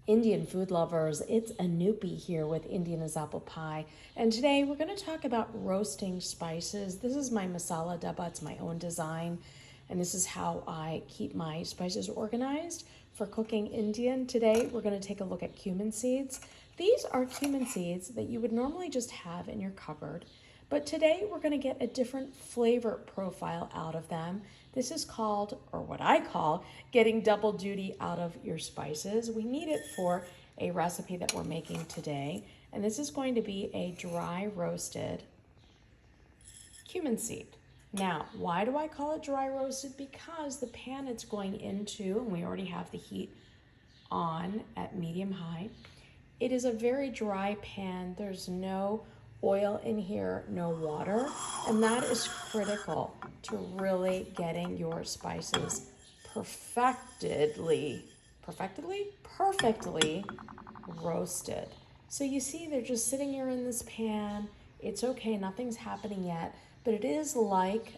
Indian food lovers, it's Anupi here with Indian as Apple Pie. And today we're going to talk about roasting spices. This is my masala dabba, it's my own design. And this is how I keep my spices organized for cooking Indian. Today we're going to take a look at cumin seeds. These are cumin seeds that you would normally just have in your cupboard. But today we're going to get a different flavor profile out of them. This is called, or what I call, getting double duty out of your spices. We need it for a recipe that we're making today. And this is going to be a dry roasted cumin seed. Now, why do I call it dry roasted? Because the pan it's going into, and we already have the heat on at medium high, it is a very dry pan. There's no oil in here, no water, and that is critical to really getting your spices perfectly roasted. So you see they're just sitting here in this pan. It's okay, nothing's happening yet, but it is like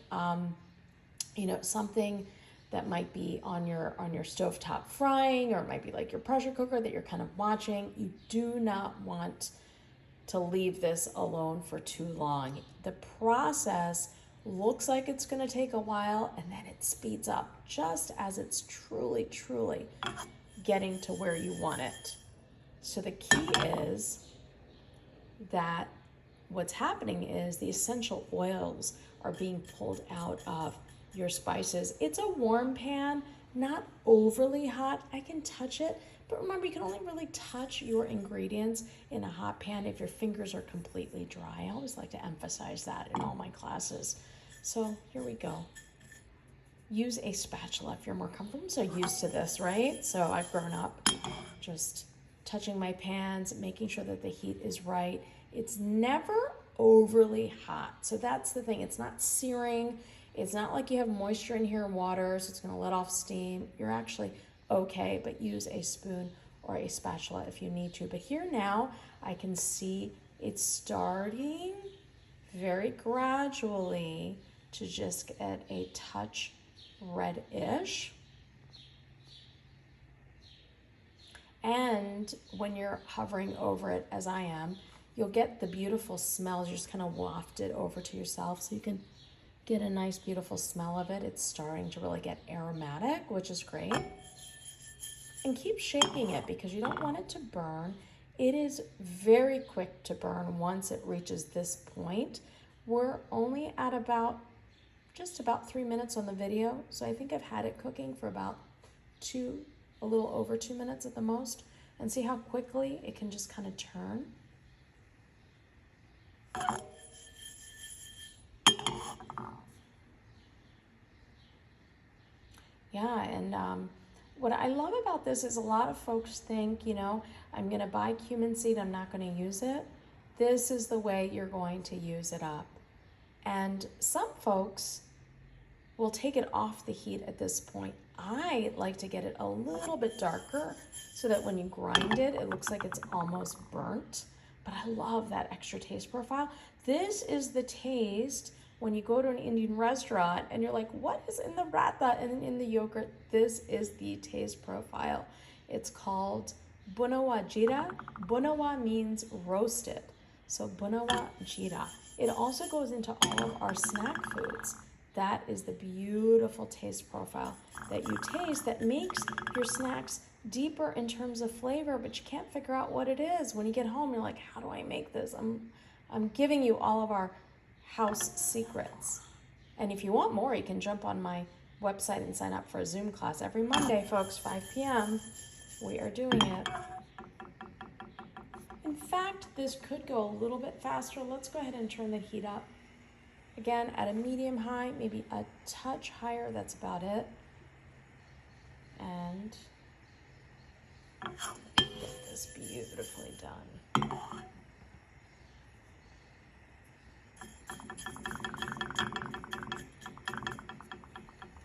something that might be on your stovetop frying, or it might be like your pressure cooker that you're kind of watching. You do not want to leave this alone for too long. The process looks like it's going to take a while, and then it speeds up just as it's truly getting to where you want it. So the key is that what's happening is the essential oils are being pulled out of your spices. It's a warm pan, not overly hot. I can touch it, but remember, you can only really touch your ingredients in a hot pan if your fingers are completely dry. I always like to emphasize that in all my classes. So here we go. Use a spatula if you're more comfortable. I'm so used to this, right? So I've grown up just touching my pans, making sure that the heat is right. It's never overly hot. So that's the thing. It's not searing. It's not like you have moisture in here and water, so it's going to let off steam. You're actually okay, but use a spoon or a spatula if you need to. But here now, I can see it's starting very gradually to just get a touch reddish. And when you're hovering over it, as I am, you'll get the beautiful smells. You just kind of waft it over to yourself so you can get a nice, beautiful smell of it. It's starting to really get aromatic, which is great. And keep shaking it because you don't want it to burn. It is very quick to burn once it reaches this point. We're only at just about 3 minutes on the video. So I think I've had it cooking for about a little over 2 minutes at the most. And see how quickly it can just kind of turn. Yeah, and what I love about this is a lot of folks think, I'm going to buy cumin seed, I'm not going to use it. This is the way you're going to use it up. And some folks will take it off the heat at this point. I like to get it a little bit darker so that when you grind it, it looks like it's almost burnt. But I love that extra taste profile. This is the taste when you go to an Indian restaurant and you're like, what is in the ratha and in the yogurt? This is the taste profile. It's called bunawa jira. Bunawa means roasted. So bunawa jira. It also goes into all of our snack foods. That is the beautiful taste profile that you taste that makes your snacks deeper in terms of flavor, but you can't figure out what it is. When you get home, you're like, how do I make this? I'm giving you all of our house secrets. And if you want more, you can jump on my website and sign up for a Zoom class every Monday, folks, 5 p.m. We are doing it. In fact, this could go a little bit faster. Let's go ahead and turn the heat up. Again, at a medium high, maybe a touch higher, that's about it. And get this beautifully done.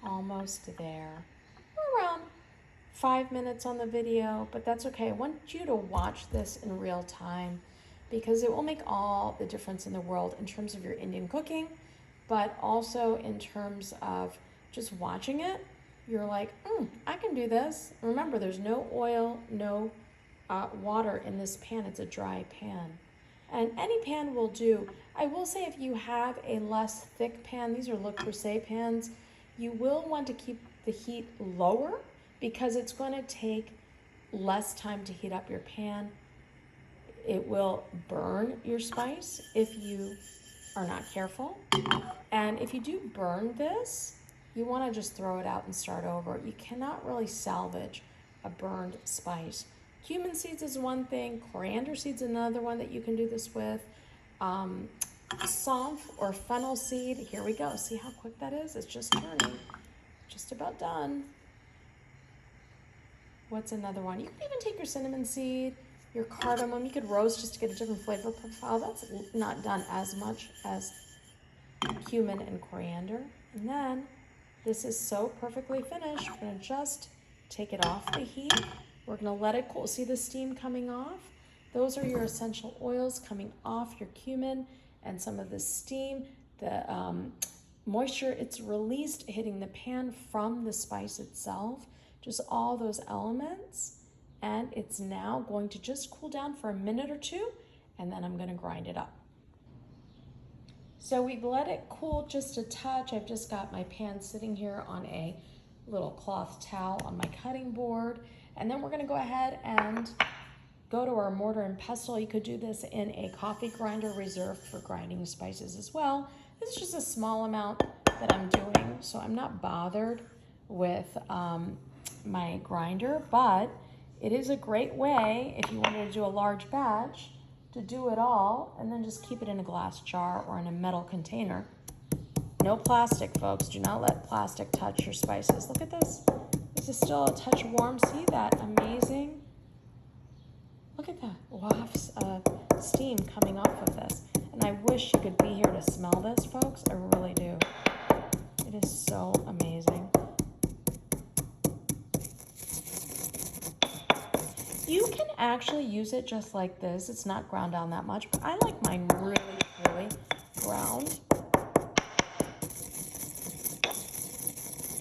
Almost there. We're around 5 minutes on the video, but that's okay. I want you to watch this in real time because it will make all the difference in the world in terms of your Indian cooking, but also in terms of just watching it. You're like, I can do this. Remember, there's no oil, no water in this pan. It's a dry pan. And any pan will do. I will say if you have a less thick pan, these are Le Creuset pans, you will want to keep the heat lower because it's going to take less time to heat up your pan. It will burn your spice if you are not careful. And if you do burn this, you want to just throw it out and start over. You cannot really salvage a burned spice. Cumin seeds is one thing, coriander seeds is another one that you can do this with. Saunf or fennel seed, here we go. See how quick that is? It's just turning, just about done. What's another one? You can even take your cinnamon seed, your cardamom. You could roast just to get a different flavor profile. That's not done as much as cumin and coriander. And then this is so perfectly finished. We're gonna just take it off the heat. We're gonna let it cool. See the steam coming off? Those are your essential oils coming off your cumin, and some of the steam, the moisture it's released hitting the pan from the spice itself, just all those elements. And it's now going to just cool down for a minute or two, and then I'm gonna grind it up. So we've let it cool just a touch. I've just got my pan sitting here on a little cloth towel on my cutting board. And then we're gonna go ahead and go to our mortar and pestle. You could do this in a coffee grinder reserved for grinding spices as well. This is just a small amount that I'm doing, so I'm not bothered with my grinder, but it is a great way if you wanted to do a large batch to do it all and then just keep it in a glass jar or in a metal container. No plastic, folks. Do not let plastic touch your spices. Look at this. This is still a touch warm. See that? Amazing. Look at that. Wafts of steam coming off of this. And I wish you could be here to smell this, folks. I really do. It is so amazing. You can actually use it just like this. It's not ground down that much, but I like mine really, really ground.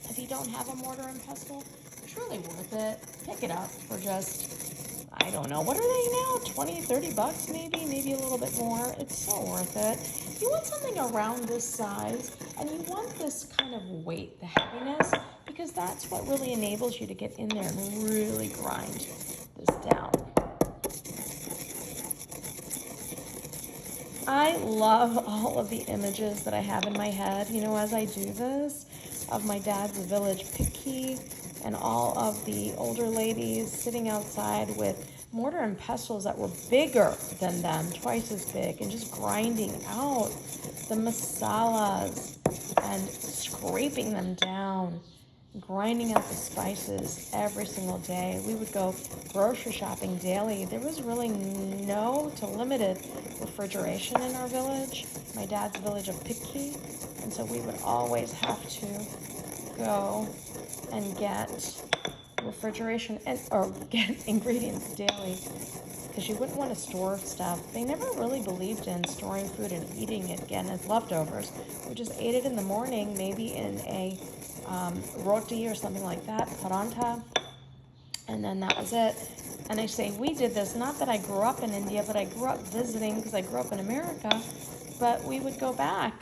If you don't have a mortar and pestle, truly worth it. Pick it up for just, I don't know, what are they now? 20, 30 bucks maybe a little bit more. It's so worth it. You want something around this size, and you want this kind of weight, the heaviness, because that's what really enables you to get in there and really grind this down. I love all of the images that I have in my head, you know, as I do this, of my dad's village picky and all of the older ladies sitting outside with mortar and pestles that were bigger than them, twice as big, and just grinding out the masalas and scraping them down, grinding out the spices every single day. We would go grocery shopping daily. There was really no to limited refrigeration in our village, my dad's village of Picky, and so we would always have to go and get refrigeration or get ingredients daily, because you wouldn't want to store stuff. They never really believed in storing food and eating it again as leftovers. We just ate it in the morning, maybe in a roti or something like that, paranta, and then that was it. And I say we did this, not that I grew up in India, but I grew up visiting because I grew up in America, but we would go back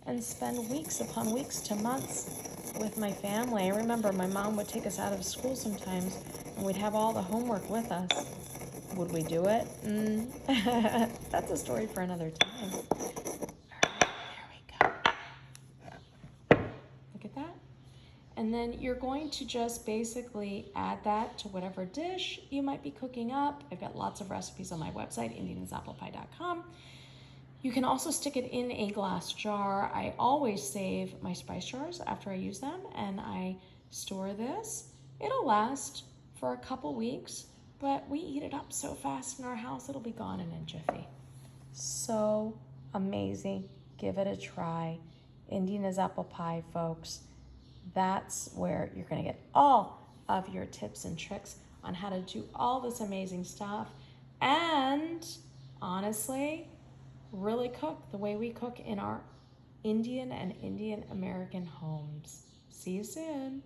and spend weeks upon weeks to months with my family. I remember my mom would take us out of school sometimes, and we'd have all the homework with us. Would we do it? That's a story for another time. All right, there we go. Look at that. And then you're going to just basically add that to whatever dish you might be cooking up. I've got lots of recipes on my website, indianasapplepie.com. You can also stick it in a glass jar. I always save my spice jars after I use them, and I store this. It'll last for a couple weeks, but we eat it up so fast in our house, it'll be gone in a jiffy. So amazing. Give it a try. Indiana's apple pie, folks. That's where you're going to get all of your tips and tricks on how to do all this amazing stuff. And honestly, really cook the way we cook in our Indian and Indian American homes. See you soon.